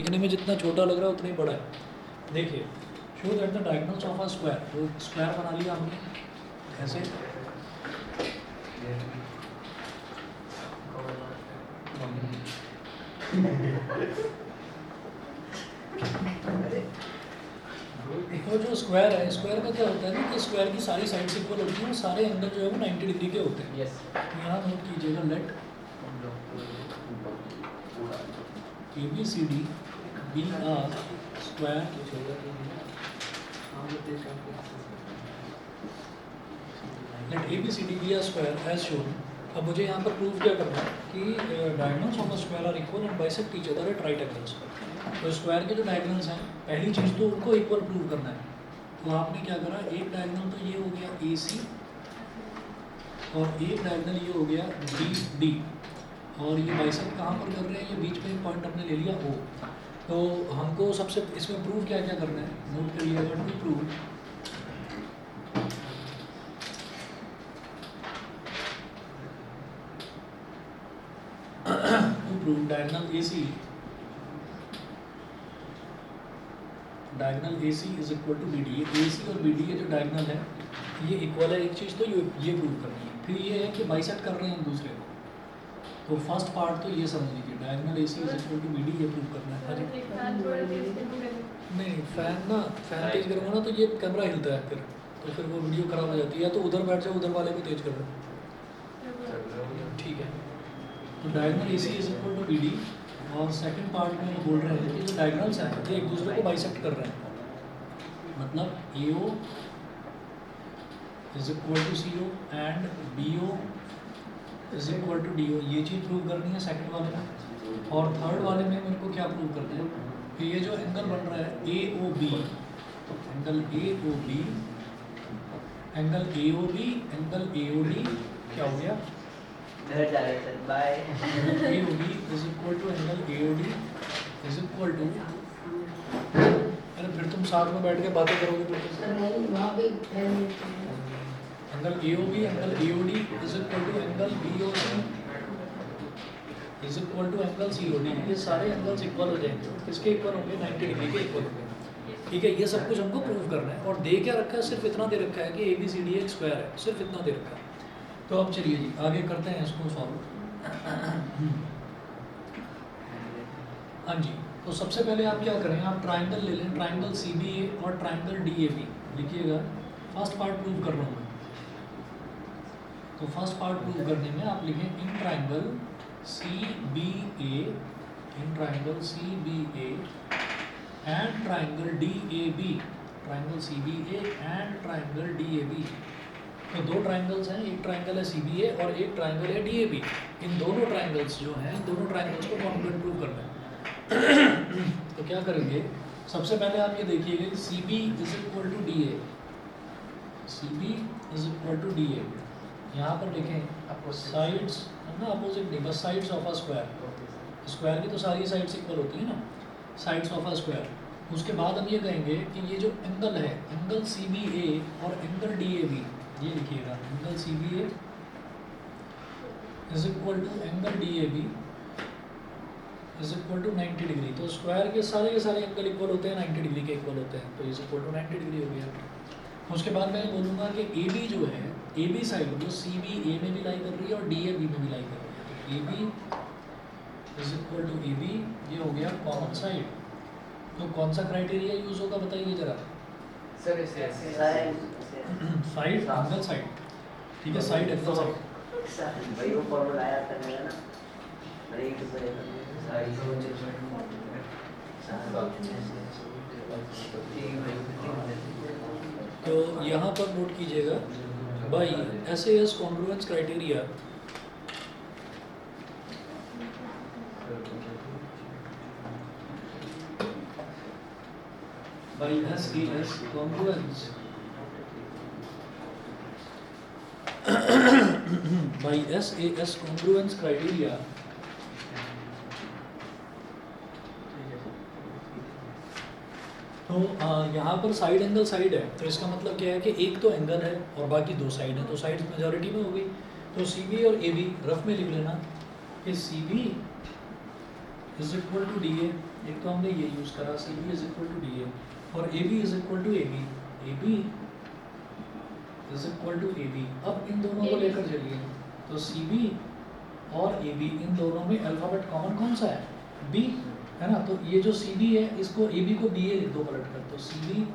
दिखने में जितना छोटा लग रहा है उतना ही बड़ा है। देखिए, show that the diagonals of a square, तो स्क्वायर बना लिया हमने ऐसे। तो जो स्क्वायर है, स्क्वायर का क्या होता है ना कि स्क्वायर की सारी साइड्स इक्वल होती हैं, सारे एंगल जो है वो 90 डिग्री के होते हैं। यस। तो यहाँ नोट कीजिएगा, late ABCD be a square let ABCD be a square as shown। अब मुझे यहाँ पर प्रूव क्या करना है कि diagonals of a square are equal and bisect each other at right angles। तो स्क्वायर के जो डायगोनल्स हैं, पहली चीज़ तो उनको इक्वल प्रूव करना है। तो आपने क्या करा, एक डायगोनल तो ये हो गया AC और एक डायगोनल ये हो गया BD, और ये बाइसेक्ट कहाँ पर कर रहे हैं, ये बीच में एक पॉइंट हमने ले लिया O। तो हमको सबसे इसमें प्रूव क्या क्या करना है, नोट करिएगा, to prove diagonal AC is equal to BD। ये AC और BD के जो डायगोनल है ये इक्वल है, एक चीज़ तो ये प्रूव करनी है। फिर ये है कि बाइसेक्ट कर रहे हैं दूसरे को। तो फर्स्ट पार्ट तो ये समझ लीजिए, diagonal AC is equal to BD, ये प्रूव करना है। नहीं, फैन तेज करूँगा ना तो ये कैमरा हिलता है, फिर वो वीडियो खराब हो जाती है। या तो उधर बैठ जाओ, उधर वाले को तेज कर दो, ठीक है। तो diagonal AC is equal to BD, और सेकंड पार्ट में वो बोल रहे हैं कि जो डायगोनल्स हैं ये एक दूसरे को बाइसेक्ट कर रहे हैं। मतलब AO is equal to CO and BO is equal to DO, ये चीज़ प्रूव करनी है सेकंड वाले में। और थर्ड वाले में मेरे को क्या प्रूव करना है कि ये जो एंगल बन रहा है AOB, angle AOB, angle AOB, angle AOD क्या हो गया, by. AOB is equal to angle AOD is equal to, अरे फिर तुम साथ में बैठ के बातें करोगे तो angle AOB, angle AOD is equal to angle BOC is equal to angle COD। ये सारे एंगल्स इक्वल हो जाएंगे, किसके इक्वल होंगे, 90 डिग्री के इक्वल होंगे, ठीक है। ये सब कुछ हमको प्रूव करना है। और दे क्या रखा है, सिर्फ इतना दे रखा है कि ABCD एक स्क्वायर है, सिर्फ इतना दे रखा है। तो अब चलिए जी आगे करते हैं इसको सॉल्व। हाँ जी, तो सबसे पहले आप क्या करें, आप ट्राइंगल ले लें, ट्राइंगल CBA और ट्राइंगल DAB लिखिएगा। फर्स्ट पार्ट प्रूव कर रहा हूँ मैं, तो फर्स्ट पार्ट प्रूव करने में आप लिखें in triangle CBA, in triangle CBA and triangle DAB, triangle CBA and triangle DAB। तो दो ट्राइंगल्स हैं, एक ट्राइंगल है CBA और एक ट्राइंगल है DAB। इन दोनों ट्राइंगल्स जो हैं, दोनों ट्राइंगल्स को कॉन्ग्रुएंट प्रूव करना है। तो क्या करेंगे, सबसे पहले आप ये देखिएगा CB is equal to DA, CB is equal to DA। यहाँ पर देखें साइड्स है ना, अपोजिट नहीं, बस sides of a square. Square की तो सारी साइड्स इक्वल होती है ना, साइड्स ऑफ अ स्क्वायर। उसके बाद हम ये कहेंगे कि ये जो एंगल है, एंगल CBA और एंगल DAB, ये लिखिएगा, angle CBA is equal to angle DAB is equal to 90 degree. तो स्क्वायर के सारे एंगल इक्वल होते हैं, 90 डिग्री के इक्वल होते हैं, तो इज इक्वल टू 90 डिग्री हो गया। उसके बाद मैं बोलूँगा कि AB जो है, AB साइड जो CBA में भी लाई कर रही है और DAB में भी लाई कर रही है, तो AB is equal to AB, ये हो गया कॉमन साइड। तो कौन सा क्राइटेरिया यूज होगा बताइए जरा, सर साइड एंगल साइड, ठीक है, साइड एंगल साइड। भाई वो फॉर्मूला आया था मेरा ना, अरे एक तो यहाँ पर नोट कीजिएगा by SAS congruence criteria, by SAS congruence by SAS congruence criteria, तो यहाँ पर साइड एंगल साइड है, तो इसका मतलब क्या है कि एक तो एंगल है और बाकी दो साइड है, तो साइड मेजॉरिटी में हो गई। तो CB और AB रफ में लिख लेना कि CB is equal to DA एक तो हमने ये यूज़ करा C B is equal to D A और A B is equal to A B is equal to A B. अब इन दोनों को लेकर चलिए, तो सी बी और ए बी इन दोनों में अल्फ़ाबेट कॉमन कौन सा है? बी है ना। तो ये जो सी बी है इसको ए बी को बी ए लिख दो पलट कर, तो सी बी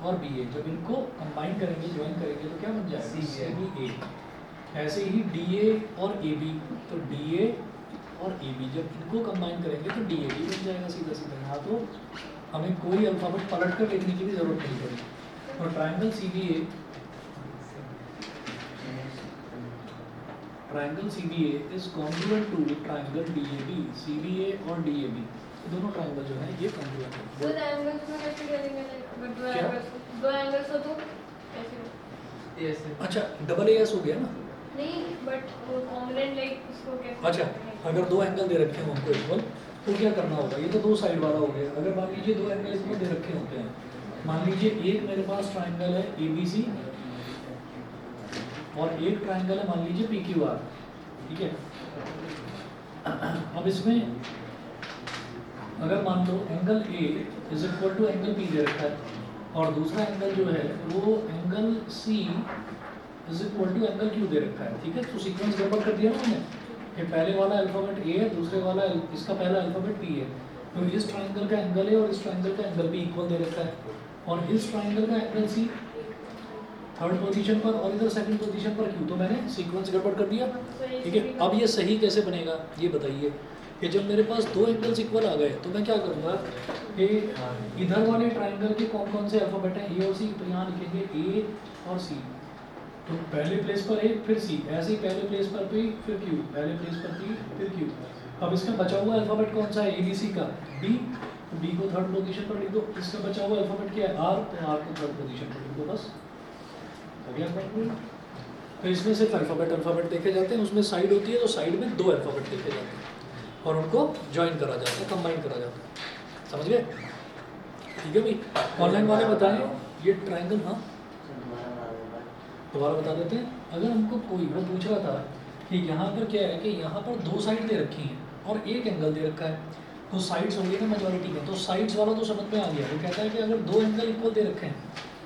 और बी ए जब इनको कंबाइन करेंगे ज्वाइन करेंगे तो क्या बन जाएगा? सी बी ए। ऐसे ही डी ए और ए बी, तो डी ए और ए बी जब इनको कंबाइन करेंगे तो डी ए बी बन जाएगा सीधा सीधा। यहाँ तो हमें कोई अल्फ़ाबेट पलट कर लिखने की भी ज़रूरत नहीं पड़ेगी। और triangle C B A is congruent to triangle D A B. C B A और डी ए बी दोनों ट्राइंगल जो है ये कॉन्ग्रुएंट है। दो एंगल्स में कैसे करेंगे? लाइक दो क्या? एंगल्स, दो एंगल्स हो तो कैसे? Yes, sir. अच्छा डबल ए एस हो गया ना। नहीं, बट वो कॉन्ग्रुएंट लाइक उसको कैसे? अच्छा अगर दो एंगल दे रखे हों हमको इक्वल तो क्या करना होगा? ये तो दो साइड वाला हो गया। अगर मान लीजिए दो एंगल इसमें दे रखे होते हैं, मान लीजिए एक मेरे पास ट्राइंगल है ए बी सी और एक ट्राइंगल है मान लीजिए पी क्यू आर, ठीक है। अब इसमें अगर मान लो angle A is equal to angle P दे रखा है और दूसरा एंगल जो है वो angle C is equal to angle Q दे रखा है, ठीक है। तो सीक्वेंस गड़बड़ कर दिया ना हमने कि पहले वाला अल्फ़ाबेट ए है, दूसरे वाला इसका पहला अल्फ़ाबेट पी है। तो इस ट्राइंगल का एंगल ए और इस ट्राइंगल का एंगल बी इक्वल दे रखा है और इस ट्राइंगल का एंगल सी थर्ड पोजीशन पर और इधर सेकंड पोजीशन पर क्यू। तो मैंने सीक्वेंस गड़बड़ कर दिया, ठीक है। अब ये सही कैसे बनेगा ये बताइए कि जब मेरे पास दो एंगल्स इक्वल आ गए तो मैं क्या करूँगा कि इधर वाले ट्राइंगल के कौन कौन से अल्फ़ाबेट हैं ए और सी, तो यहाँ लिखेंगे ए और सी। तो पहले प्लेस पर ए फिर सी, ऐसे ही पहले प्लेस पर पी फिर क्यू, पहले प्लेस पर पी फिर क्यू। अब इसका बचा हुआ अल्फ़ाबेट कौन सा है? ए बी सी का बी, तो बी को थर्ड पोजीशन पर लिख दो। इसका बचा हुआ अल्फ़ाबेट क्या है? आर, तो आर को थर्ड पोजीशन पर लिख दो, बस हो गया कंप्लीट। तो इसमें सिर्फ अल्फ़ाबेट देखे जाते हैं, उसमें साइड होती है तो साइड में दो अल्फ़ाबेट देखे जाते हैं और उनको ज्वाइन करा जाता है, कंबाइन करा जाता है। समझ गए? ठीक है भाई। ऑनलाइन वाले बताएं ये ट्राइंगल। हाँ दोबारा बता देते हैं। अगर हमको कोई वो पूछ रहा था कि यहाँ पर क्या है कि यहाँ पर दो साइड दे रखी हैं और एक एंगल दे रखा है, तो साइड्स होंगे ना मेजॉरिटी में, तो साइड्स वाला तो समझ में आ गया। वो कहता है कि अगर दो एंगल इक्वल दे रखे हैं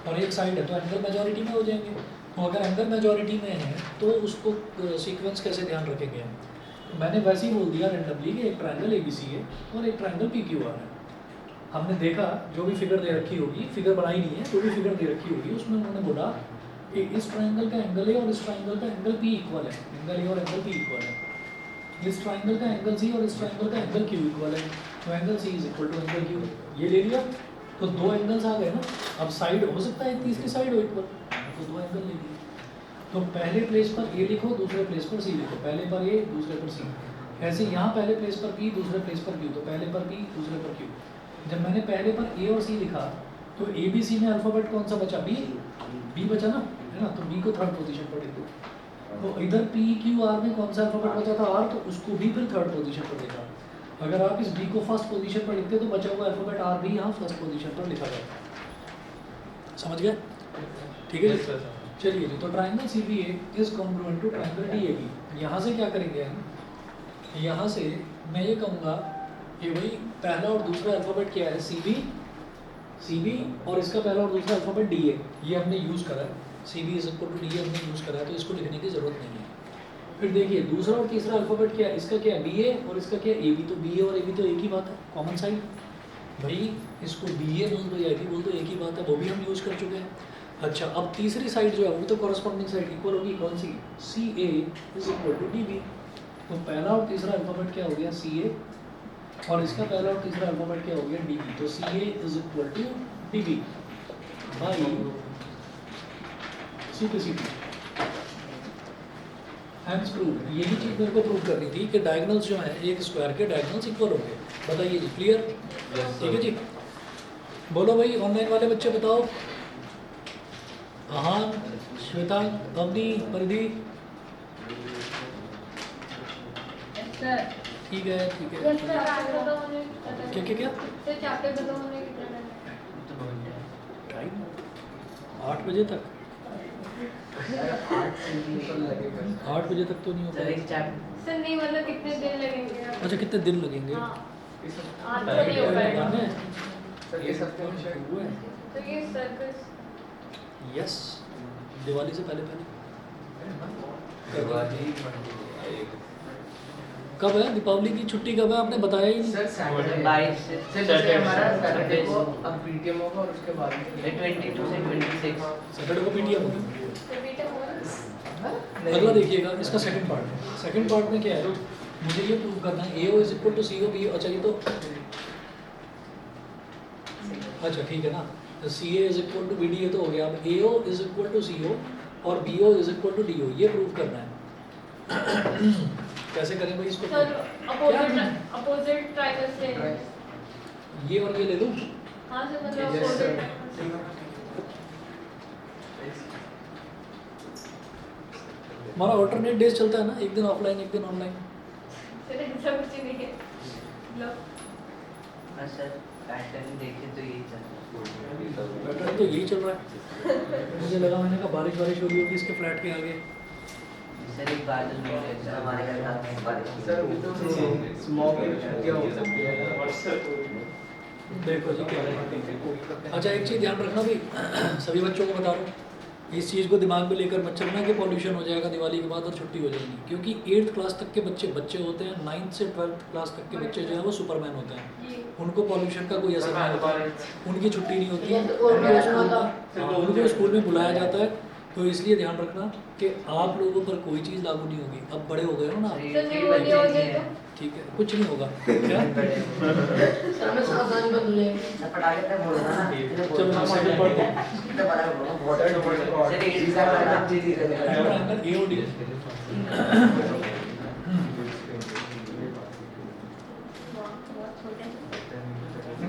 और एक साइड है तो एंगल मेजॉरिटी में हो जाएंगे। तो अगर एंगल मेजॉरिटी में है तो उसको सीक्वेंस कैसे ध्यान रखेंगे हम? तो मैंने वैसे ही बोल दिया रेंडमली कि एक ट्राइंगल ए बी सी है और एक ट्राइंगल पी क्यू आर है। हमने देखा जो भी फिगर दे रखी होगी, फिगर बनाई नहीं है, जो भी फिगर दे रखी होगी उसमें उन्होंने बोला कि इस ट्राइंगल का एंगल ए और इस ट्राइंगल का एंगल पी इक्वल है, एंगल ए और एंगल पी इक्वल है। इस ट्राइंगल का एंगल सी और इस ट्राइंगल का एंगल क्यू इक्वल है, तो angle C is equal to angle Q. ये ले लिया तो दो एंगल्स आ गए ना। अब साइड हो सकता है तीसरी साइड हो इक्वल, तो दो एंगल ले लिए। तो पहले प्लेस पर ए लिखो, दूसरे प्लेस पर सी लिखो, पहले पर ए दूसरे पर सी। ऐसे यहाँ पहले प्लेस पर पी दूसरे प्लेस पर क्यू, तो पहले पर पी दूसरे पर क्यू। जब मैंने पहले पर ए और सी लिखा तो ए बी सी में अल्फ़ाबेट कौन सा बचा? बी बचा ना, है ना। तो बी को थर्ड पोजीशन पर लिख दो। तो इधर पी क्यू आर में कौन सा अल्फ़ाबेट बचा था? आर, तो उसको भी फिर थर्ड पोजीशन पर लिखा। अगर आप इस बी को फर्स्ट पोजीशन पर लिखते तो बचा हुआ अल्फ़ाबेट आर भी यहाँ फर्स्ट पोजीशन पर लिखा जाता। समझ गए? ठीक है जी। चलिए जी। तो triangle C B A is congruent to triangle D A B. यहाँ से क्या करेंगे हम? यहाँ से मैं ये कहूँगा कि भाई पहला और दूसरा अल्फ़ाबेट क्या है? सी बी और इसका पहला और दूसरा अल्फ़ाबेट डी ए, ये हमने यूज़ करा है। C B is equal to D A हमने यूज़ करा है, तो इसको लिखने की ज़रूरत नहीं है। फिर देखिए दूसरा और तीसरा अल्फ़ाबेट क्या है? इसका क्या है? बी ए और इसका क्या है? A B. तो बी ए और ए बी तो एक ही बात है, कॉमन साइड। भाई इसको बी ए बोल दो या ए बी बोल दो, एक ही बात है, वो भी हम यूज़ कर चुके हैं। अच्छा अब तीसरी साइड जो है वो तो कॉरस्पॉन्डिंग साइड इक्वल होगी, कौन सी? C A is equal to D B. तो पहला और तीसरा अल्फ़ाबेट क्या हो गया? सी ए, और इसका पहला और तीसरा अल्फ़ाबेट क्या हो गया? D B. तो C A is equal to D B by simplicity. Hence prove. यही चीज़ मेरे को प्रूव करनी थी कि डायगोनल्स जो हैं एक स्क्वायर के डायगोनल्स इक्वल होंगे। बताइए जी, क्लियर? ठीक है जी। बोलो भाई ऑनलाइन वाले बच्चे बताओ। आहान, श्वेता, अवनी, परिधि। सर ठीक है ठीक है। सर चैप्टर खत्म होने क्या क्या क्या? सर चैप्टर खत्म होने कितना टाइम है? टाइम 8 बजे तक। 8 बजे तक तो नहीं सर होगा। एक चैप्टर सर नहीं मतलब कितने दिन लगेंगे? अच्छा कितने दिन लगेंगे? हाँ आज तो नहीं हो पाएगा। सर ये सब हुआ है। तो ये सर्कस यस, दिवाली से पहले पहले कब है दीपावली की छुट्टी? कब है आपने बताया ही नहीं। सर सैटरडे 22 से सर जैसे हमारा सैटरडे को अब पीटीएम होगा और उसके बाद 22 से 26 सैटरडे को पीटीएम होगी। रिपीट हो अगला देखिएगा, इसका सेकंड पार्ट है। सेकंड पार्ट में क्या है, मुझे ये प्रूव करना है AO is equal to CO BO। अच्छा ये तो अच्छा ठीक है ना, तो CA is equal to BDA तो हो गया। अब AO is equal to CO और BO is equal to DO, ये प्रूव करना है। कैसे करें भाई इसको? सर अपोजिट ट्राइंगल्स ले लें। ये और ये ले लूँ। हाँ सर मतलब Yes, sir. अपोजिट हमारा ऑल्टरनेट डेज चलता है ना, एक दिन ऑफलाइन एक दिन ऑनलाइन। सर ऐसा कुछ ही नहीं है। लो हाँ सर, पैटर्न देखे तो यही चल पैटर्न तो यही चल रहा है। मुझे लगा, मैंने कहा बारिश बारिश हो रही होगी इसके फ्लैट के आगे। सर एक बादल भी है सर हमारे घर का बारिश सर वो तो स्मॉग की छुट्टियां हो सकती है। देखो जी क्या है। अच्छा एक चीज़ ध्यान रखना भी, सभी बच्चों को बता रहा हूँ, इस चीज़ को दिमाग में लेकर मत चलना कि पॉल्यूशन हो जाएगा दिवाली के बाद और छुट्टी हो जाएगी, क्योंकि 8th क्लास तक के बच्चे होते हैं, 9th से 12th क्लास तक के बच्चे जो है वो सुपरमैन होते हैं। ये उनको पॉल्यूशन का कोई असर नहीं होता, उनकी छुट्टी नहीं होती है, उनको स्कूल में बुलाया जाता है। तो इसलिए ध्यान रखना कि आप लोगों पर कोई चीज़ लागू नहीं होगी। अब बड़े हो गए हो ना आप, सर दिवाली हो जाए तो ठीक है, कुछ नहीं होगा। क्या सर मैं सावधानी बदले सर पटाखे पे बोल रहा ना चलो मैं सेकंड पार्ट देखते हैं। इतना बड़ा बोलो सर एक चीज का जी जी ट्रायंगल AOD, बहुत छोटे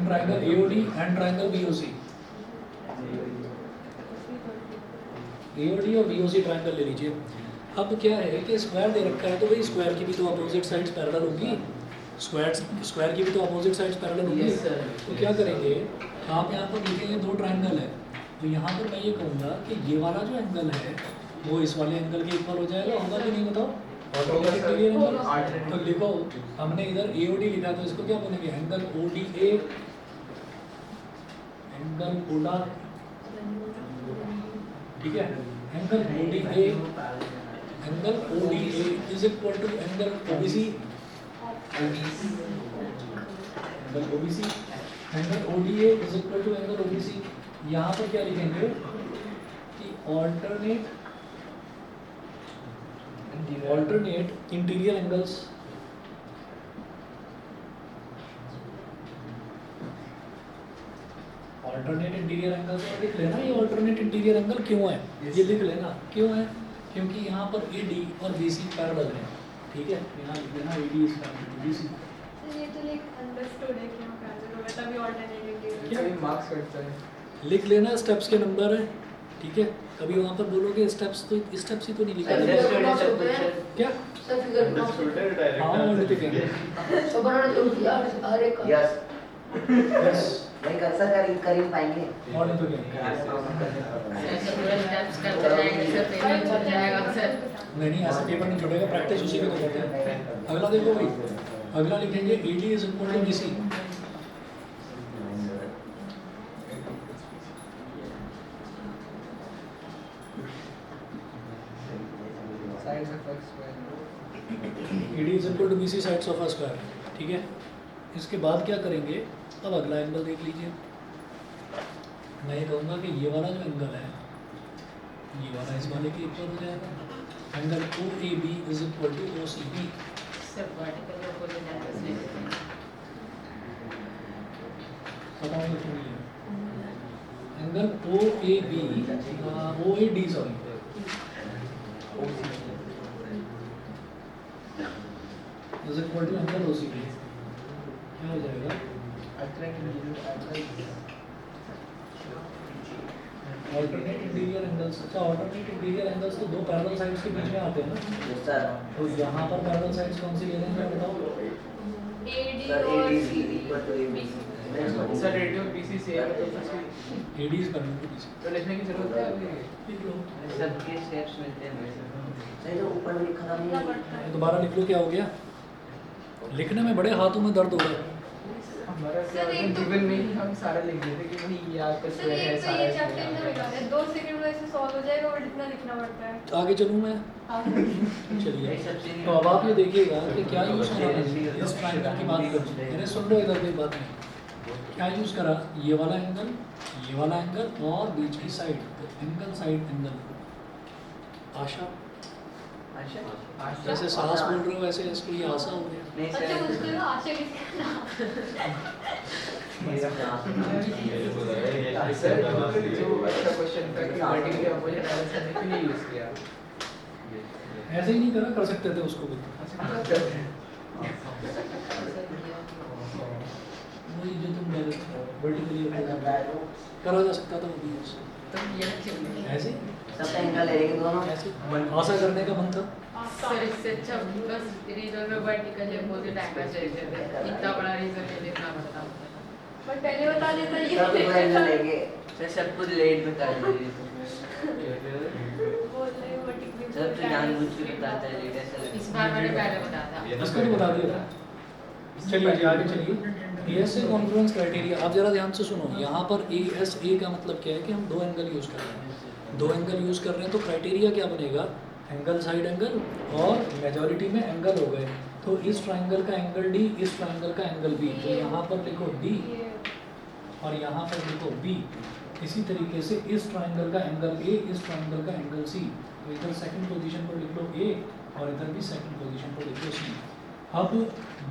triangle AOD and triangle BOC। AOD और BOC ट्रायंगल ले लीजिए। अब क्या है कि स्क्वायर दे रखा है, तो भाई स्क्वायर की भी तो अपोजिट साइड्स पैरेलल होगी, स्क्वायर की भी तो अपोजिट साइड्स पैरेलल होगी। Yes, sir. तो क्या करेंगे, आप यहाँ पर देखेंगे दो ट्रायंगल है, तो यहाँ पर मैं ये कहूँगा कि ये वाला जो एंगल है वो इस वाले एंगल के इक्वल हो जाएगा, होगा कि नहीं बताओ? Automatic clear angle. तो लिखो, हमने इधर AOD लिखा, तो इसको क्या बोलेंगे, एंगल ODA, एंगल ODA, ठीक है, angle ODA, angle ODA is equal to angle OBC, angle OBC, angle ODA is equal to angle OBC। यहाँ पर क्या लिखेंगे कि alternate interior angles, alternate interior angles लिख लेना। ये ऑल्टरनेट इंटीरियर एंगल क्यों है, ये लिख लेना क्यों है, क्योंकि यहाँ पर AD और BC पैरेलल है, ठीक है, यहाँ लिख देना AD is parallel to BC। Sir ये तो लाइक अंडरस्टूड है कि हम कैंसिल हो गया, तभी ऑल्टरनेटिव क्या? ये मार्क्स कटता है। लिख लेना, स्टेप्स के नंबर है, ठीक है। कभी वहाँ पर बोलोगे स्टेप्स, तो स्टेप्स ही तो नहीं लिखा क्या? हाँ ऑल्टरनेट तो बनाना जरूरी है हर एक यस यस नहीं कर सर कर ही पाएंगे और नहीं तो क्या? ऐसे पूरा स्टेप्स करते जाएंगे सर, पेमेंट छूट जाएगा सर। नहीं ऐसा पेपर नहीं छोड़ेगा, प्रैक्टिस उसी में तो करते हैं। अगला देखो भाई, अगला लिखेंगे AD is equal to BC। Sides of x square. AD is equal to BC sides of a square, ठीक है। इसके बाद क्या करेंगे, अब अगला एंगल देख लीजिए। मैं ये कहूँगा कि ये वाला जो एंगल है, ये वाला इस वाले के इक्वल हो जाएगा। Angle OAB is equal to OCB। Sir vertical opposite angles ले लेते हैं। बताओ क्यों ये angle OAD sorry is equal to angle OCB। क्या हो जाएगा, ऑल्टरनेट इंटीरियर एंगल्स। अच्छा ऑल्टरनेट इंटीरियर एंगल्स तो दो पैरेलल साइड्स के बीच में आते हैं ना, सर तो यहाँ पर पैरेलल साइड्स कौन सी ले रहे हैं बताओ? AD सर और ADC equal to ABC sir radio BC से है तो फिर AD is parallel to BC। तो लिखने की जरूरत है अभी। लिख लो, सबके स्टेप्स मिलते हैं वैसे सही तो ऊपर में लिखा था कितना नहीं पड़ता है? दोबारा लिख लो, क्या हो गया? लिखने में बड़े हाथों में दर्द हो रहा है। हमारा क्या सर, एक तो- गिवन में ही हम सारा लिख देते कि भाई ये आपका सर स्क्वायर है एक तो सारा ये इसमें चैप्टर में आता है। 2 सेकंड में ऐसे सॉल्व हो जाएगा बट इतना लिखना पड़ता है। तो आगे चलूँ मैं? हाँ चलिए, तो अब आप ये देखिएगा कि क्या यूज़ करा मैंने इस ट्रायंगल की बात करूँ, मैंने सुन लो इधर की बात में क्या यूज़ करा, ये वाला एंगल और बीच की साइड, एंगल साइड एंगल। आशा अच्छा जैसे सास बोल रहे हो वैसे इसको ये आशा हो गया। नहीं अच्छा सर मुझको ना आशा किसका सर जो अच्छा क्वेश्चन था कि वर्टिकली अपोजिट डायरेक्शन में क्यों यूज किया ऐसे ही नहीं करा, कर सकते थे उसको भी। वही जो तुम कह रहे थे वर्टिकली करा जा सकता था वो भी उससे। तो ये अच्छी ऐसे सब एंगल लेंगे दोनों। ऐसे आशा करने का मन था। सर इससे अच्छा बस रीजन में वर्टिकल अपोजिट एंगल ले लेते, इतना बड़ा रीजन ले लेना पड़ता। बट पहले बता देता सब दो ये एंगल लेंगे। सर सब कुछ लेट बता दीजिए। बोल रहे हो वर्टिकली सर तो जानबूझ के बताता है लेट ऐसा। इस बार मैंने पहले बताया था। इसको तो बता दिया था। चलिए जी आगे चलिए। ASA कॉन्फ्लुएंस क्राइटेरिया, आप जरा ध्यान से सुनो। यहाँ पर ASA का मतलब क्या है कि हम दो एंगल यूज़ कर रहे हैं, दो एंगल यूज़ कर रहे हैं तो क्राइटेरिया क्या बनेगा, एंगल साइड एंगल, और मेजॉरिटी में एंगल हो गए तो इस ट्राइंगल का एंगल D, इस ट्राइंगल का एंगल B, तो यहाँ पर लिखो D और यहाँ पर लिखो B। इसी तरीके से इस ट्राइंगल का एंगल A, इस ट्राइंगल का एंगल C, तो इधर सेकंड पोजीशन पर लिख लो A और इधर भी सेकंड पोजीशन पर लिख लो C। अब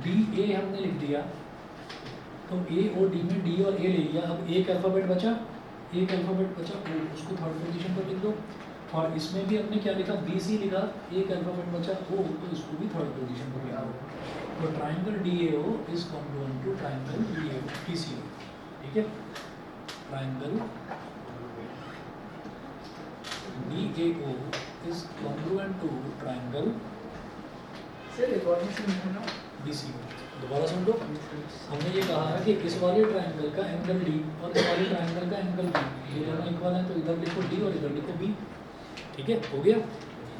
DA हमने लिख दिया तो A और D में D और A ले लिया। अब एक अल्फ़ाबेट बचा O, उसको थर्ड पोजीशन पर लिख दो। और इसमें भी हमने क्या लिखा, BC लिखा, एक अल्फ़ाबेट बचा O, तो इसको भी थर्ड पोजीशन पर लिखा। तो triangle DAO is congruent to triangle PCO। ठीक है, triangle DAO is congruent to triangle sir recording से नहीं ना BCO। दोबारा सुन लो, हमने ये कहा है कि इस वाले ट्राइंगल का एंगल D और इस वाले ट्राइंगल का एंगल B, ये दोनों इक्वल हैं, तो इधर लिखो D और इधर लिखो B। ठीक है, हो गया।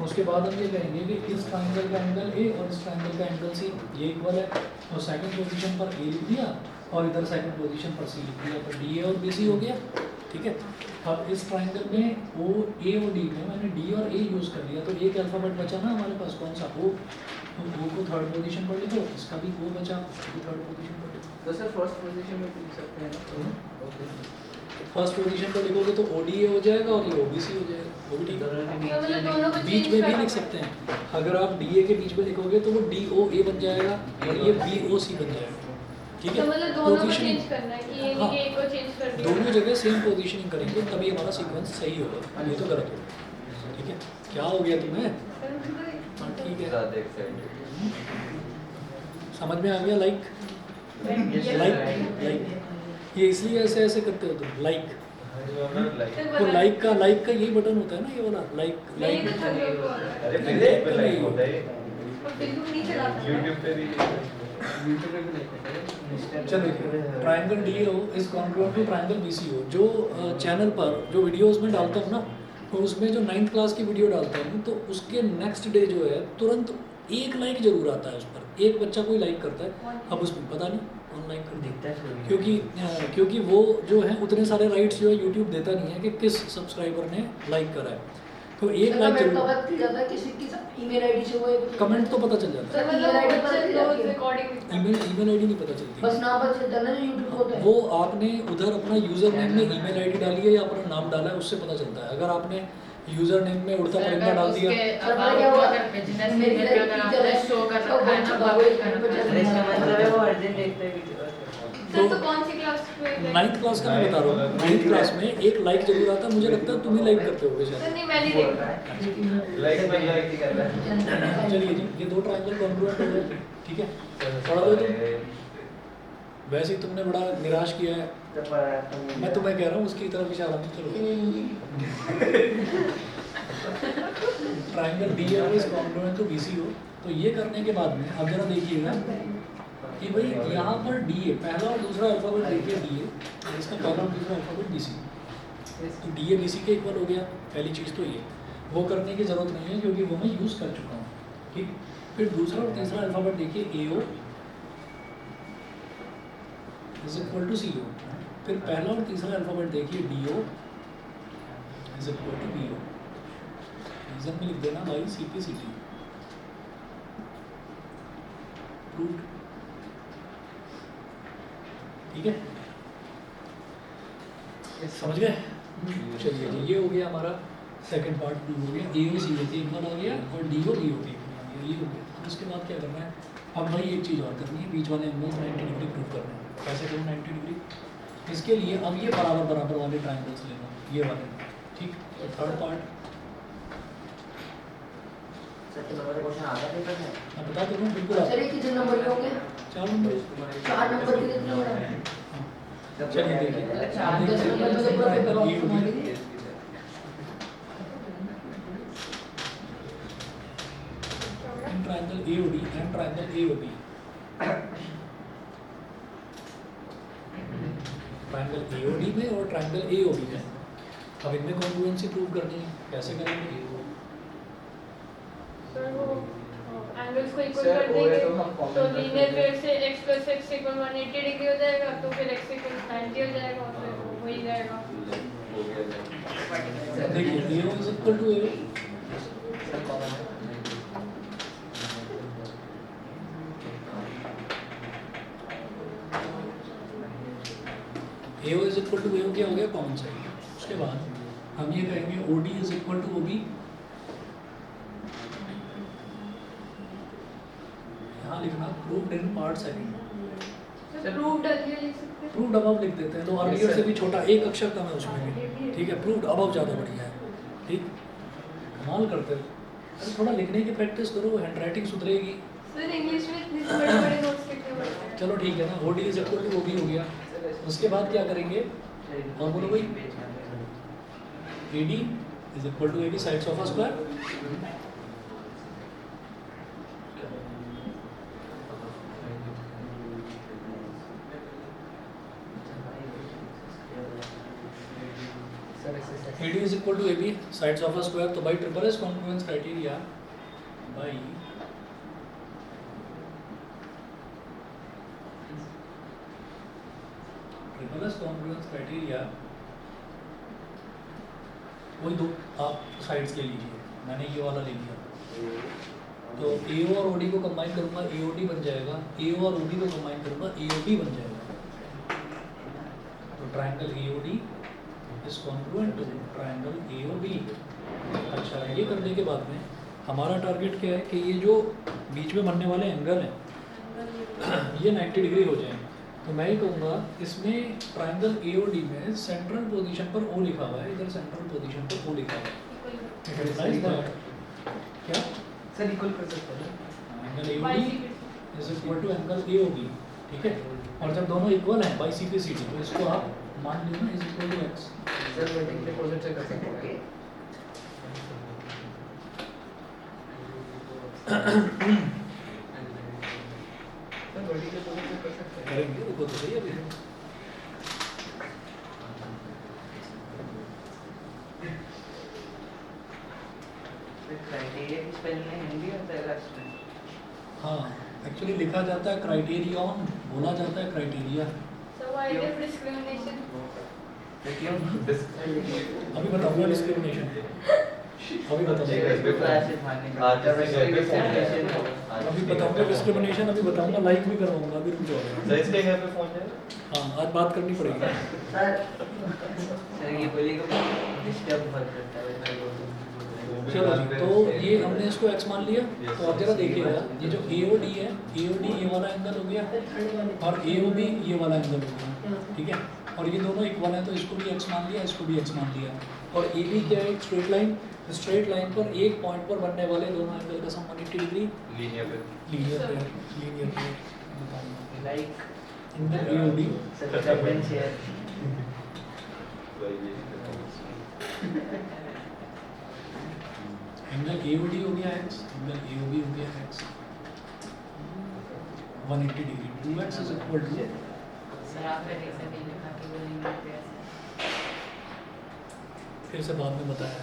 उसके बाद हम ये कहेंगे कि इस ट्राइंगल का एंगल A और इस ट्राइंगल का एंगल C ये इक्वल है, तो सेकंड पोजीशन पर A लिख दिया और इधर सेकंड पोजीशन पर C लिख दिया, तो DA और BC हो गया। ठीक है, अब इस ट्राइंगल में A और D में मैंने D और A यूज़ कर लिया, तो एक अल्फ़ाबेट बचा ना हमारे पास, कौन सा O, तो O को थर्ड पोजीशन पर लिखो, इसका भी O बचा, उसको भी थर्ड पोजीशन पर लिखो। तो सर फर्स्ट पोजीशन में लिख सकते हैं ना ओके फर्स्ट पोजीशन पर लिखोगे तो ODA हो जाएगा और ये OBC हो जाएगा, वो भी ठीक है। मतलब दोनों को बीच change में भी करना लिख सकते हैं, अगर आप DA के बीच में लिखोगे तो वो DOA बन जाएगा और ये BOC बन जाएगा। ठीक तो है, मतलब दोनों को पोजीशनिंग चेंज करना है कि ये हाँ। नहीं कि एक को चेंज कर दिया। दोनों जगह सेम पोजीशनिंग करेंगे तभी हमारा सीक्वेंस सही होगा, ये तो गलत होगा। ठीक है, क्या हो गया तुम्हें? हाँ, ठीक है, समझ में आ गया। लाइक ये इसलिए ऐसे ऐसे करते हो तुम, लाइक तो लाइक का यही बटन होता है ना, ये वाला लाइक नहीं तो थक गए वो। और बिल्कुल नहीं चलाता। यूट्यूब पे भी नहीं चलिए, triangle DAO is congruent to triangle BCO। जो चैनल पर जो वीडियोस में डालता हूँ ना, तो उसमें जो 9th क्लास की वीडियो डालता हूँ तो उसके नेक्स्ट डे जो है तुरंत एक लाइक जरूर आता है उस पर, एक बच्चा कोई लाइक करता है। अब उसमें पता नहीं ऑनलाइन कर दिखता, क्योंकि वो जो है उतने सारे राइट्स जो है यूट्यूब देता नहीं है कि किस सब्सक्राइबर ने लाइक करा है, तो एक लाइक कमेंट तो जरूर, पता चल जाता है किसी की ईमेल आईडी से वो कमेंट तो पता चल जाता है, तो मतलब वो बच्चे रोज रिकॉर्डिंग ईमेल आईडी नहीं पता चलती। बस नाम पता चलता है ना जो यूट्यूब होता है। वो आपने उधर अपना यूजर नेम में ईमेल आईडी डाली है या अपना नाम डाला है, उससे पता चलता है। अगर आपने यूजर नेम में उड़ता परिंदा डाल दिया, सर पता क्या हुआ बिजनेस मेरी में अगर आपने शो कर रखा है ना पब्लिश कर रखा अरे इसका है मतलब है वो अर्जेंट देखते हैं वीडियो। सर तो कौन सी क्लास में? 9th क्लास का मैं बता रहा हूँ, 9th क्लास में एक लाइक जरूर आता है, मुझे लगता है तुम ही लाइक करते होगे सर शायद। नहीं मैं नहीं देखा। लाइक ही कर रहा है चलिए जी, ये दो ट्रायंगल कॉन्ग्रुएंट हो गए। ठीक है, पढ़ा दो तुम, वैसे ही तुमने बड़ा निराश किया है, मैं तुम्हें कह रहा हूँ उसकी तरफ इशारा नहीं करो। Triangle DAO is congruent to BCO। तो ये करने के बाद में अब जरा देखिएगा कि भाई यहाँ पर DA पहला और दूसरा अल्फाबेट देखिए, DA इसका पहला और दूसरा अल्फाबेट BC, तो DA BC के इक्वल हो गया। पहली चीज़ तो ये, वो करने की ज़रूरत नहीं है क्योंकि वो मैं यूज़ कर चुका हूँ। ठीक, फिर दूसरा और तीसरा अल्फाबेट देखिए, AO is equal to C O. फिर पहला और तीसरा अल्फ़ाबेट देखिए, D O is equal to B O. Reason में लिख देना by C P C T. Proved. ठीक है, समझ गए? चलिए जी, ये हो गया हमारा सेकंड पार्ट प्रूव हो गया। ए ओ सी ओ की इक्वल हो गया और डी ओ बी ओ की इक्वल हो गया, ये हो गया। तो उसके बाद क्या करना है, अब भाई एक चीज़ और करनी है, बीच वाले एंगल्स 90 डिग्री प्रूव करना है। कैसे करूँ 90 डिग्री? इसके लिए अब ये बराबर बराबर वाले ट्राइंगल्स लेना, ये वाले। ठीक, तो थर्ड पार्ट सर के नंबर क्वेश्चन आ गया पेपर में। मैं बता दूँ बिल्कुल सर ये कितने नंबर के होंगे? 4 नंबर। 4 नंबर के कितने नंबर है? चलिए देखिए, अच्छा, आप देख 10 सकते नंबर हैं में तो पूरा paper triangle A of O B. करेंगे। Triangle AOD and triangle AOB। Triangle AOD में और ट्राइंगल AOB में अब इनमें कॉन्ग्रुएंसी प्रूव करनी है, कैसे करेंगे? सर वो एंगल्स को इक्वल Sir, कर वो है देंगे तो हम common तो कर लीनियर देंगे। पेयर से x + x = 180 डिग्री हो जाएगा, तो फिर x = 90 हो जाएगा और फिर वो ही जाएगा। देखिए AO is equal to AO। Sir common है। AO is equal to AO क्या हो गया, कॉमन साइड। उसके बाद हम ये कहेंगे OD is equal to OB। यहाँ लिखना proved in part second. Sir proved अभी लिख सकते हैं। प्रूव्ड अबव लिख देते हैं, तो अर्लियर से भी छोटा एक अक्षर कम है उसमें भी। ठीक है, प्रूव्ड अबव ज़्यादा बढ़िया है। ठीक, कमाल करते हो। अरे थोड़ा लिखने की प्रैक्टिस करो, हैंडराइटिंग सुधरेगी। सर इंग्लिश में इतने बड़े-बड़े नोट्स कितने बड़े हैं? चलो ठीक है ना, OD is equal to OB हो गया। उसके बाद क्या करेंगे, और बोलो भाई, AD is equal to AB sides of a square. Sir exercise. AD is equal to AB sides of a square. तो by triple S congruence criteria, by triple S congruence criteria, वही दो आप साइड्स ले लीजिए, मैंने ये वाला ले लिया। तो AO और OD को कंबाइन करूंगा, AOD बन जाएगा। AO और OD को कंबाइन करूंगा, AOB बन जाएगा। तो triangle AOD is congruent to triangle AOB। अच्छा, ये करने के बाद में हमारा टारगेट क्या है कि ये जो बीच में बनने वाले एंगल हैं ये 90 डिग्री हो जाए। तो मैं ही कहूँगा इसमें ट्राइंगल AOD में सेंट्रल पोजीशन पर O लिखा हुआ है, इधर सेंट्रल पोजीशन पर O लिखा हुआ है। It implies that क्या सर इक्वल कर सकते हैं। Angle AOD is equal to angle AOB। ठीक है, और जब दोनों इक्वल हैं बाई CP/CD, तो इसको आप मान लेना is equal to x। Sir waiting deposit से कर सकते हैं। सर वेटिंग डिपॉजिट से कर सकते हैं। करेंगे, रुको तो सही अभी। क्राइटेरिया की स्पेलिंग है हिंदी होता है लास्ट में। हाँ, एक्चुअली लिखा जाता है क्राइटेरियन, बोला जाता है criteria. So why is discrimination? क्यों? अभी बताऊंगा डिस्क्रिमिनेशन, अभी बताऊंगा। अभी बताऊंगा डिस्क्रिमिनेशन, अभी बताऊंगा, लाइक भी करवाऊंगा, अभी रुक जाओ। हाँ, आज बात करनी पड़ेगी। सर ये बोलेगा डिस्टर्ब बहुत करता है मेरे को। चलो जी, तो ये हमने इसको x मान लिया। तो आप जरा देखिएगा, ये जो AOD है, AOD ये वाला एंगल हो गया और AOB ये वाला एंगल हो गया। ठीक है, और ये दोनों इक्वल हैं, तो इसको भी x मान लिया, इसको भी x मान लिया। और AB क्या है, एक स्ट्रेट लाइन। स्ट्रेट लाइन पर एक पॉइंट पर बनने वाले दोनों एंगल का सम 180 degree. Linear pair like angle AOD। Sir dependence here. Angle AOD हो गया x, एंगल AOB हो गया x 180 डिग्री। 2x is equal to, sir आपने रीजन नहीं लिखा कि वो लीनियर पेयर है। फिर से बाद में बताया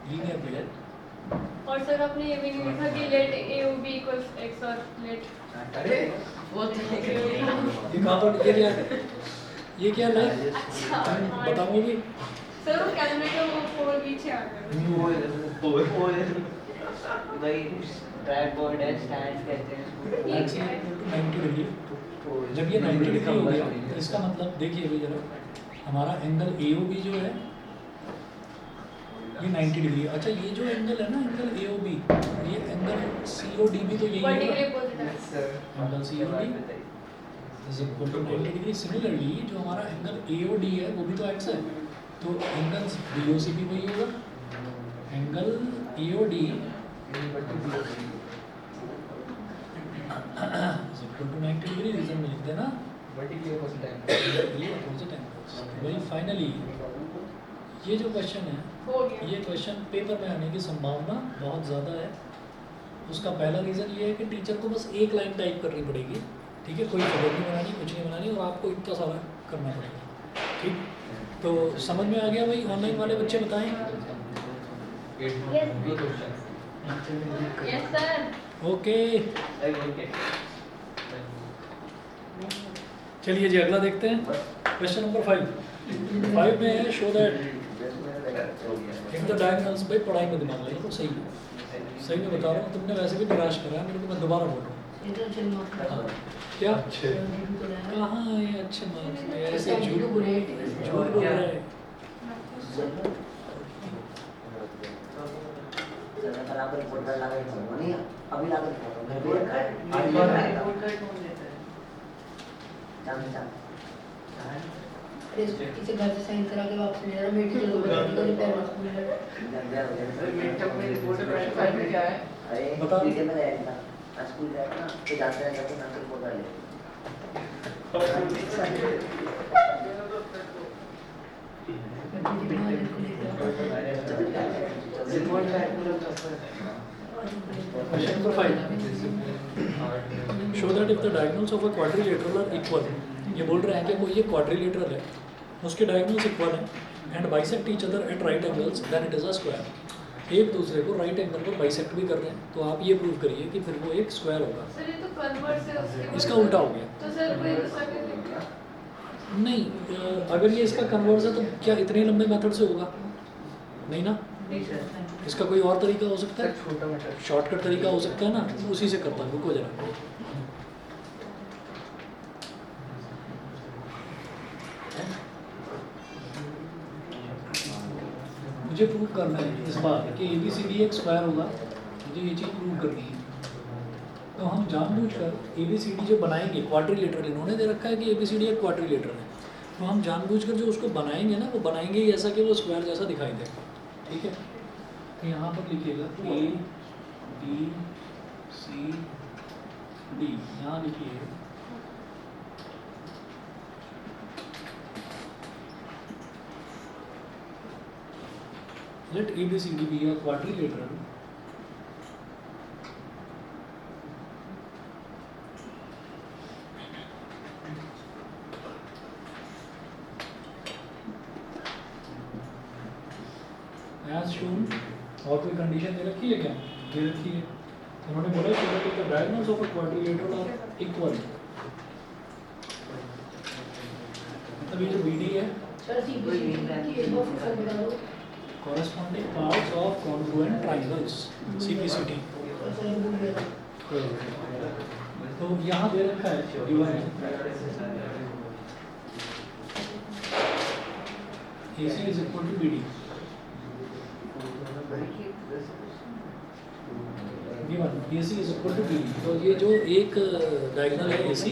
लीनियर पेयर और सर आपने ये भी नहीं लिखा कि लेट AOB इक्वल्स x और लेट अरे वो तो ये कहाँ पर ये क्या है? ये क्या लाइक बताऊंगी भी सर वो कैलकुलेटर वो 4 पीछे आ गया भाई ट्रैक बोर्ड है स्टैंड कहते हैं इसको। एक्चुअली 90 डिग्री जब ये 90 डिग्री हो गया तो इसका मतलब देखिए अभी जरा हमारा एंगल AOB जो है ये 90 डिग्री है। अच्छा ये जो एंगल है ना एंगल AOB ये एंगल COD भी तो यही वर्टिकली है अपोजिट है sir angle COD is equal to 90 degree. Similarly जो हमारा एंगल AOD है वो भी तो x है तो एंगल BOC भी वही होगा angle AOD is equal to 90 degree reason में लिख देना वर्टिकली अपोजिट है ये अपोजिट एंगल्स। वही फाइनली ये जो क्वेश्चन है हो गया ये क्वेश्चन पेपर में आने की संभावना बहुत ज़्यादा है। उसका पहला रीज़न ये है कि टीचर को बस एक लाइन टाइप करनी पड़ेगी, ठीक है, कोई फिगर नहीं बनानी, कुछ नहीं बनानी और आपको इतना सारा करना पड़ेगा, ठीक। तो समझ में आ गया भाई? ऑनलाइन वाले बच्चे बताएं। यस सर ओके चलिए जी अगला देखते हैं क्वेश्चन नंबर 5 में है show that in the diagonals. भाई पढ़ाई में दिमाग लगा तो सही में बता रहा हूँ, तुमने वैसे भी निराश करा है मेरे को, मैं दोबारा बोल रहा हूँ। क्या कहाँ ये अच्छे मार्क्स में ऐसे झूठ बोल रहे हैं। बराबर रिपोर्ट कार्ड लगा के नहीं अभी लगा के रिपोर्ट कार्ड कौन देता है? इसे घर से साइन करा के वापस ले रहा मेडिकल को पेरेंट्स को सर मिडटर्म में रिपोर्ट कार्ड में क्या है अरे बता। मीडियम में रहेगा ना स्कूल जाएगा ना तो जाते हैं जाके ना रिपोर्ट कार्ड ले report card Question number 5. Show that if the diagonals of a quadrilateral are equal, ये बोल रहे हैं कि वो ये quadrilateral है, उसके diagonals equal हैं and bisect each other at right angles, then it is a square. एक दूसरे को राइट एंगल पर बाइसेक्ट भी कर रहे हैं तो आप ये प्रूव करिए कि फिर वो एक स्क्वायर होगा। सर ये तो कन्वर्स है उसके इसका उल्टा हो गया। तो सर कोई दूसरा क्या नहीं अगर ये इसका कन्वर्स है तो क्या इतने लंबे मेथड से होगा? नहीं ना, इसका कोई और तरीका हो सकता है, छोटा मोटा शॉर्टकट तरीका हो सकता है ना, उसी से करता हूँ। रुको जरा, मुझे प्रूव करना है इस बार कि ABCD एक स्क्वायर होगा, मुझे ये चीज़ प्रूव करनी है। तो हम जानबूझकर ABCD जो बनाएंगे क्वाड्रिलेटरल, इन्होंने दे रखा है कि ABCD एक क्वाड्रिलेटरल है, तो हम जानबूझकर जो उसको बनाएंगे ना वो बनाएंगे ही ऐसा कि वो स्क्वायर जैसा दिखाई दे, ठीक है। तो यहाँ पर लिखिएगा ABCD, यहाँ लिखिए let ABCD be a quadrilateral as shown। और कोई कंडीशन दे रखी है क्या? दे रखी है, उन्होंने बोला कि the diagonals of a quadrilateral are equal। मतलब ये जो BD है सर सीबीसी की एक बार फिर बता दो corresponding parts of congruent triangles CPCT। तो यहाँ दे रखा है given है AC is equal to BD given AC is equal to BD। तो ये जो एक डायगोनल है AC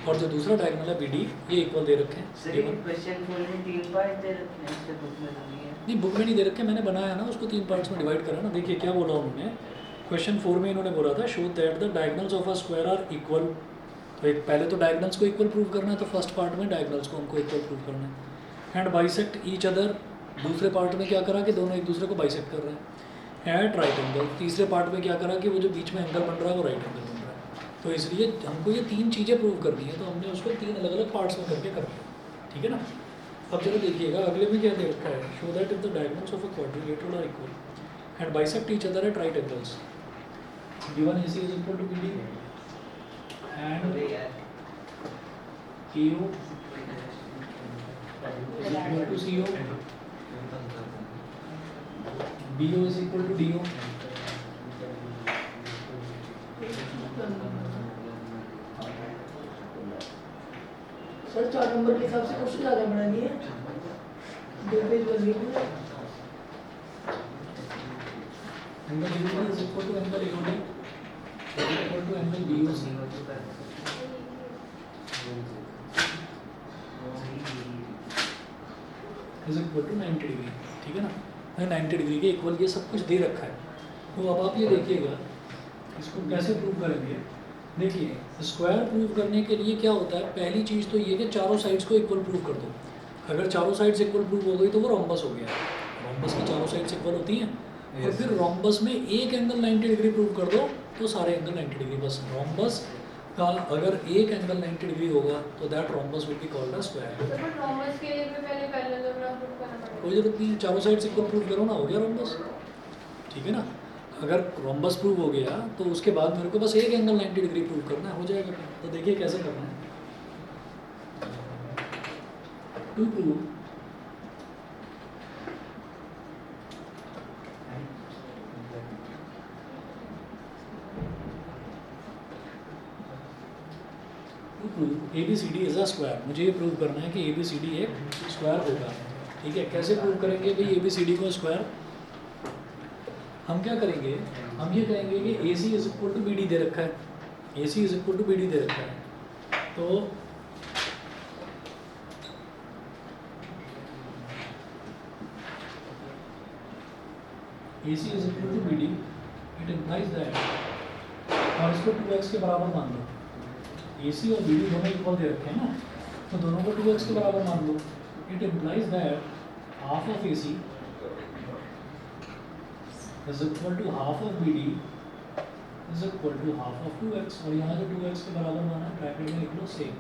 और जो दूसरा डायगोनल है BD ये इक्वल दे रखे हैं given। क्वेश्चन फुल में 3 पार्ट दे रखे हैं इसके बुक में नहीं है नहीं बुक में नहीं दे रखे, मैंने बनाया ना उसको 3 पार्ट्स में डिवाइड करा ना। देखिए क्या बोला उन्होंने, क्वेश्चन 4 में इन्होंने बोला था show that the diagonals of a square are equal. तो एक पहले तो डायगोनल्स को इक्वल प्रूव करना है, तो फर्स्ट पार्ट में डायगोनल्स को हमको इक्वल प्रूव करना है। एंड बाइसेक्ट ईच अदर, दूसरे पार्ट में क्या करा कि दोनों एक दूसरे को बाइसेक्ट कर रहे हैं। एट राइट एंगल, तीसरे पार्ट में क्या करा कि वो जो बीच में एंगल बन रहा है वो राइट एंगल बन रहा है। तो इसलिए हमको ये 3 चीज़ें प्रूव करनी है, तो हमने उसको 3 अलग अलग पार्ट्स में करके कर दिया, ठीक है ना। अब चलो देखिएगा अगले में क्या दे रखा है, show that if the diagonals of a quadrilateral are equal and bisect each other at right angles. Given AC is equal to BD and AO is equal to CO, BO is equal to DO. Sir 4 number के हिसाब से question ज़्यादा बना दिए 2 page बन गए पूरे Angle AOD is equal to angle AOD is equal to angle BOC. Is equal to 90 degree, ठीक है ना? 90 डिग्री के इक्वल ये सब कुछ दे रखा है। तो अब आप ये देखिएगा इसको कैसे प्रूव करेंगे। देखिए स्क्वायर प्रूव करने के लिए क्या होता है, पहली चीज़ तो ये कि चारों साइड्स को इक्वल प्रूव कर दो। अगर चारों साइड्स इक्वल प्रूव हो गई तो वो रोम्बस हो गया। रोम्बस की चारों साइड्स इक्वल होती हैं और फिर रोम्बस में एक एंगल 90 डिग्री प्रूव कर दो तो सारे एंगल 90 डिग्री। बस रोम्बस का अगर एक एंगल 90 डिग्री होगा तो that rhombus will be called a square. तो बट रोमस के लिए भी पहले पैरेललोग्राम प्रूव करना पड़ेगा। कोई जरूरत नहीं, चारों साइड्स इक्वल प्रूव करो ना, हो गया रोम्बस, ठीक है ना। अगर रोम्बस प्रूव हो गया तो उसके बाद मेरे को बस एक एंगल 90 डिग्री प्रूव करना है, हो जाएगा। तो देखिए कैसे करना है। To prove ABCD is a square, मुझे ये प्रूव करना है कि ABCD एक स्क्वायर होगा, ठीक है। कैसे प्रूव करेंगे भाई ABCD को स्क्वायर? हम क्या करेंगे, हम ये कहेंगे कि AC is equal to BD दे रखा है, AC is equal to BD दे रखा है, तो AC is equal to BD, it implies that, और इसको 2x के बराबर मान लो। AC और BD दोनों इक्वल दे रखे हैं ना, तो दोनों को 2x के बराबर मान लो। It implies that half of AC is equal to half of BD is equal to half of 2x, और यहाँ जो 2x के बराबर माना है ब्रैकेट में लिख लो सेम।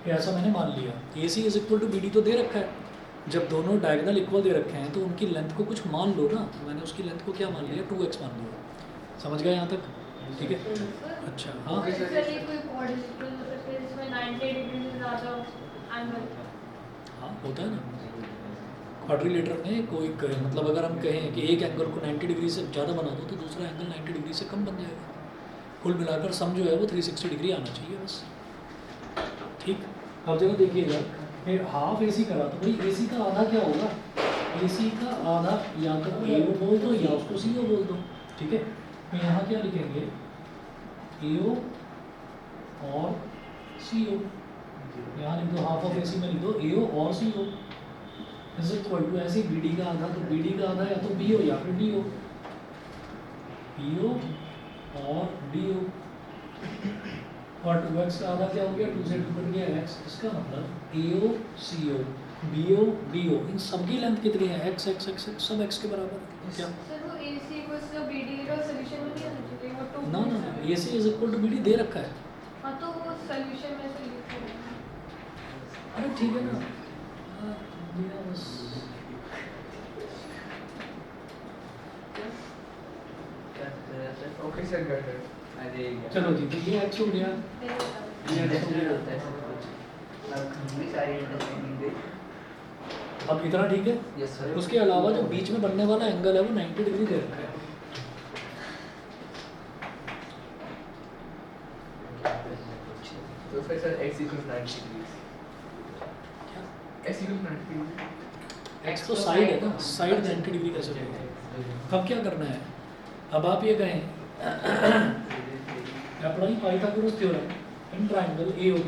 फिर ऐसा मैंने मान लिया AC is equal to BD तो दे रखा है, जब दोनों डायगोनल इक्वल दे रखे हैं तो उनकी लेंथ को कुछ मान लो ना। तो मैंने उसकी लेंथ को क्या मान लिया, 2x मान लिया। समझ गए यहाँ तक? ठीक है, अच्छा हाँ सर ये कोई क्वाड्रिलेटरल हो सकता है जिसमें 90 डिग्री से ज़्यादा एंगल। हाँ होता है ना। क्वाड्रिलेटर में कोई मतलब अगर हम कहें कि एक एंगल को 90 डिग्री से ज़्यादा बना दो तो दूसरा एंगल 90 डिग्री से कम बन जाएगा। कुल मिलाकर सम जो है वो 360 डिग्री आना चाहिए बस, ठीक। अब जगह देखिएगा फिर हाफ AC करा तो भाई AC का आधा क्या होगा, AC का आधा या तो AO बोल दो या उसको CO बोल दो, ठीक है। तो यहाँ क्या लिखेंगे, AO और CO, यहाँ लिख दो हाफ ऑफ AC में लिख दो AO और CO इज इक्वल टू, ऐसे BD का आधा तो BD का आधा या तो BO या फिर DO, BO और DO, और 2x का आधा क्या हो गया, 2 से 2 कट गया x। इसका मतलब AO CO BO DO इन सबकी लेंथ कितनी है, x x x x सब x के बराबर है। क्या सर वो AC को इसका BD का सॉल्यूशन में नहीं आना चाहिए, वो टू ना ना AC is equal to BD दे रखा है। हाँ तो वो सॉल्यूशन में से लिख दो। अरे ठीक है ना, दिया बस। ओके सर गट गट। अरे चलो जी, तो ये x हो गया, ये x हो गया। सारी इंटरेस्टिंग दी। अब इतना ठीक है। Yes sir. उसके अलावा जो बीच में बनने वाला एंगल है वो 90 डिग्री दे रखा है। तो फिर sir x equals 90 degree. x equals 90 degree. x तो साइड है ना, साइड 90 डिग्री कैसे होगा। अब क्या करना है, अब आप ये कहें apply Pythagoras theorem in triangle AOB।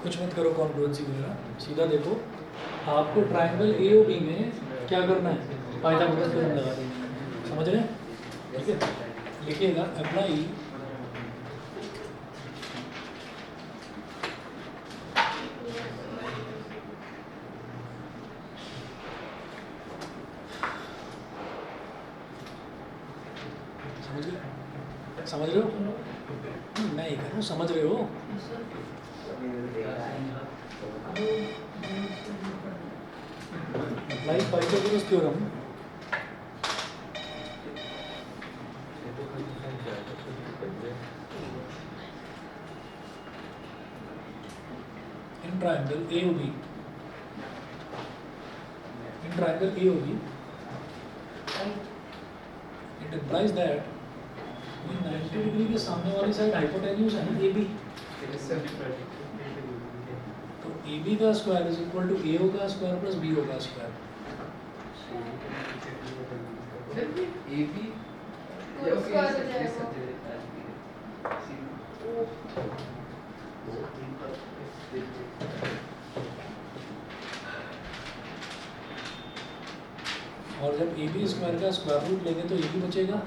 कुछ मत करो कॉन्ग्रुएंसी वगैरह, सीधा देखो आपको ट्रायंगल AOB में क्या करना है, पाइथागोरस थ्योरम लगा देना। समझ रहे हैं? ठीक है, लिखिएगा अप्लाई समझ रहे हो? मैं ही कह रहा हूँ, समझ रहे हो? Apply Pythagoras theorem. In triangle AOB. In triangle AOB, it implies that ये 90 डिग्री के सामने वाली साइड हाइपोटेन्यूज है ना AB, Yes, sir. तो AB का square is equal to AO का स्क्वायर प्लस BO का स्क्वायर। AB पूरा स्क्वायर हो जाएगा। और जब AB स्क्वायर का स्क्वायर रूट लेंगे तो AB बचेगा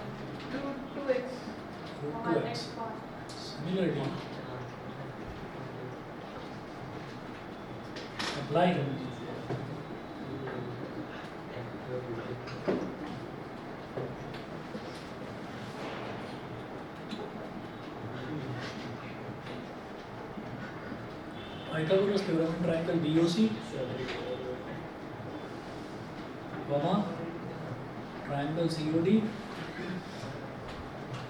रूट 2x रूट और 2x। x bar. Similarly, applying Pythagoras theorem in triangle BOC, triangle COD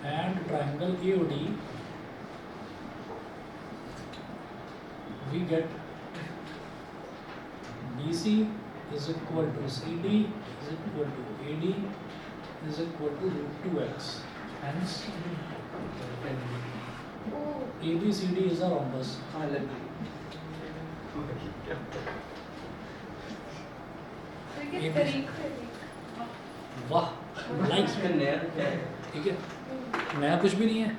and triangle AOD, we get BC is equal to CD is equal to AD is equal to root 2x. Hence, ABCD is a rhombus. तो ये ये भी- तरीका है। वाह, nice. ठीक है, नया कुछ भी नहीं है।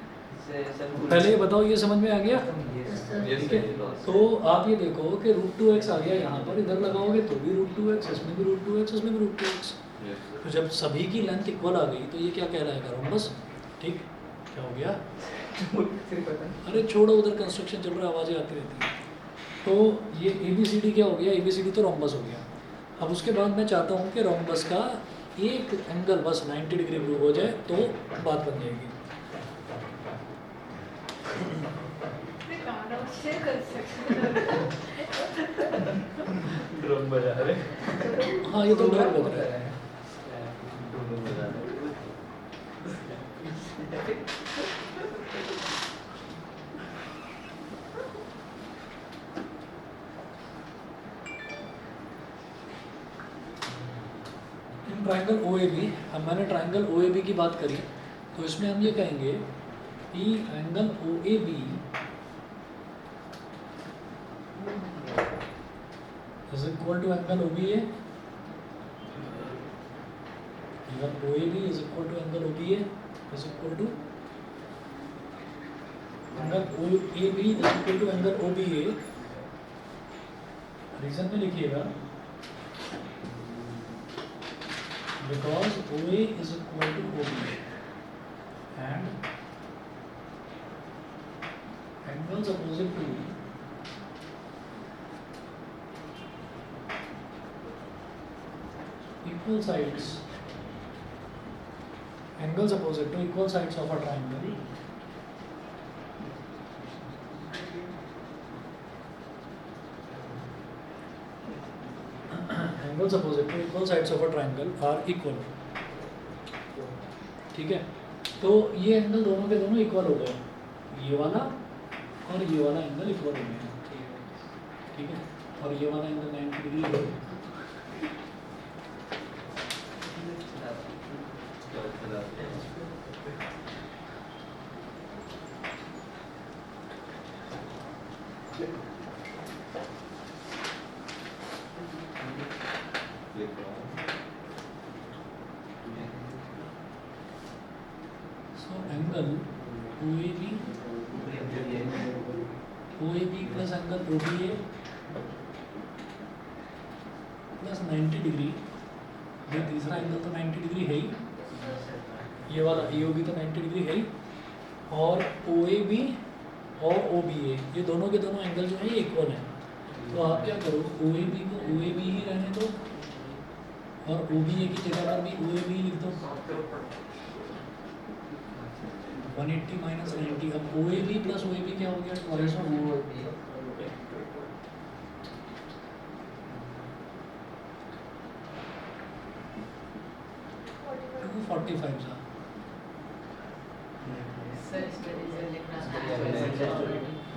पहले ये बताओ, ये समझ में आ गया? ठीक है, तो आप ये देखो कि रूट 2x आ गया यहाँ पर, इधर लगाओगे तो भी रूट 2x, इसमें भी रूट 2x, इसमें भी रूट 2x। तो जब सभी की लेंथ इक्वल आ गई तो ये क्या कहलाएगा? रोम्बस। ठीक, क्या हो गया? अरे छोड़ो, उधर कंस्ट्रक्शन चल रहा है, आवाज़ें आती रहती हैं। तो ये ABCD क्या हो गया? ABCD तो रोम्बस हो गया। अब उसके बाद मैं चाहता हूँ कि रोम्बस का एक एंगल बस 90 डिग्री मूव हो जाए तो बात बन जाएगी। मैं गाना उससे कर सकती ड्रम बजा रहे। हाँ, ये तो डर लग रहा है। ट्राइंगल OAB, अब मैंने ट्राइंगल OAB की बात करी तो इसमें हम ये कहेंगे कि angle OAB is equal to angle OBA, angle OAB is equal to angle OBA is equal to angle OAB is equal to angle OBA। Reason में लिखिएगा because OA is equal to OB and angles opposite to equal sides, angles opposite to equal sides of a triangle angles opposite to equal sides of a triangle are equal। ठीक है, तो ये angle दोनों के दोनों equal हो गए, ये वाला और ये वाला एंगल इक्वल हो गए। ठीक है, और ये वाला एंगल 90 डिग्री हो गया। So angle OAB plus angle OBA plus 90 degree, ये तीसरा एंगल तो 90 डिग्री है ही, ये वाला AOB तो 90 डिग्री है ही, और OAB और OBA ये दोनों के दोनों एंगल जो है ये इक्वल हैं। तो आप क्या करो, OAB को OAB ही रहने दो और OBA की जगह पर भी OAB ही लिख दो। 180 माइनस 90, अब OAB प्लस OAB क्या हो गया? ट्वाइस ऑफ 45 सा सर इसमें रीजन लिखना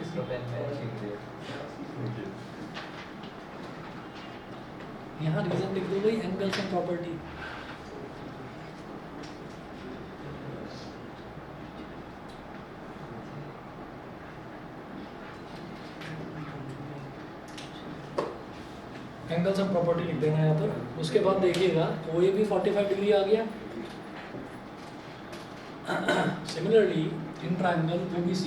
इसको पेन में लिख दे। यहाँ रीजन लिख दो भाई, angles and property. Angles and property लिख देना यहाँ पर। उसके बाद देखिएगा ओ ए भी 45 डिग्री आ गया। Similarly in triangle OBC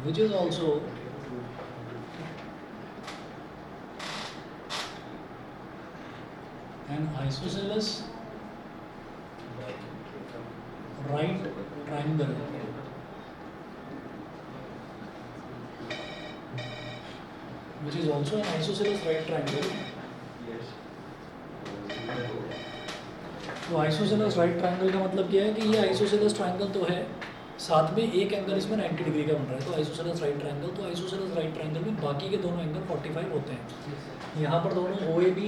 which is also an isosceles right triangle which is also an isosceles right triangle। तो आइसोसेलेस राइट ट्रायंगल का मतलब क्या है कि ये आइसोसेलेस ट्रायंगल तो है, साथ में एक एंगल इसमें 90 डिग्री का बन रहा है, तो आइसोसेलेस राइट ट्रायंगल। तो आइसोसेलेस राइट ट्रायंगल में बाकी के दोनों एंगल 45 होते हैं। यहाँ पर दोनों OA भी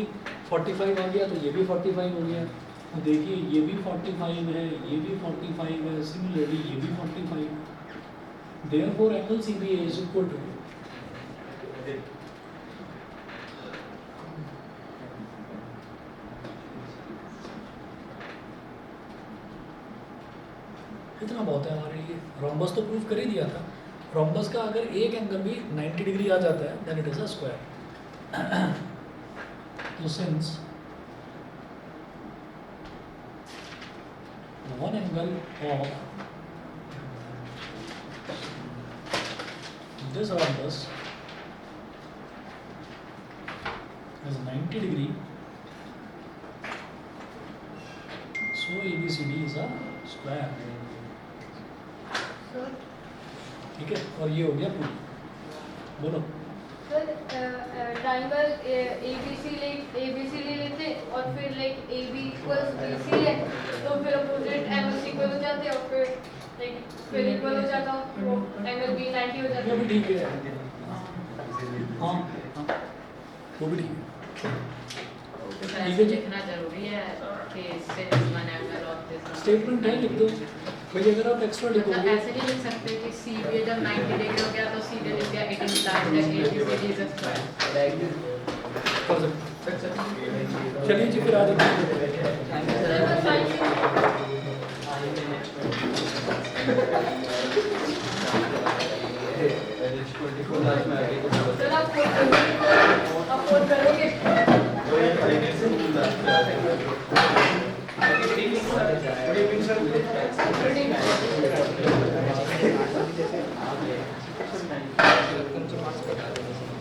45 आ गया, तो ये भी 45 हो गया। तो देखिए ये भी 45 है, ये भी 45 है, सिमिलरली ये भी 45। Therefore angle CBA is equal to इतना बहुत है हमारे लिए। रोम्बस तो प्रूफ कर ही दिया था। रोम्बस का अगर एक एंगल भी 90 डिग्री आ जाता है then it is a square. तो since one angle of this rhombus is 90 degree, so ABCD is a square। Sir ठीक है, और ये हो गया प्रूफ। बोलो। सर ट्राइंगल ABC ले लेते और फिर लाइक AB इक्वल्स BC है, तो फिर अपोजिट एंगल्स इक्वल हो जाते और फिर लाइक फिर इक्वल हो जाता, वो एंगल B 90 हो वो जाता। भी ठीक है। हाँ हाँ, वो भी ठीक है। तो ऐसे लिखना जरूरी है कि since one angle of this statement है, लिख दो भाई। अगर आप एक्स्ट्रा मतलब लिखोगे ऐसे नहीं लिख सकते कि CBA जब 90 डिग्री हो गया तो सीधे लिख दिया it implies that ABCD is a square. कर सकते। चलिए जी, फिर आ जाते हैं। सर बस फाइन। सर आप फोन करोगे? Good evening, sir.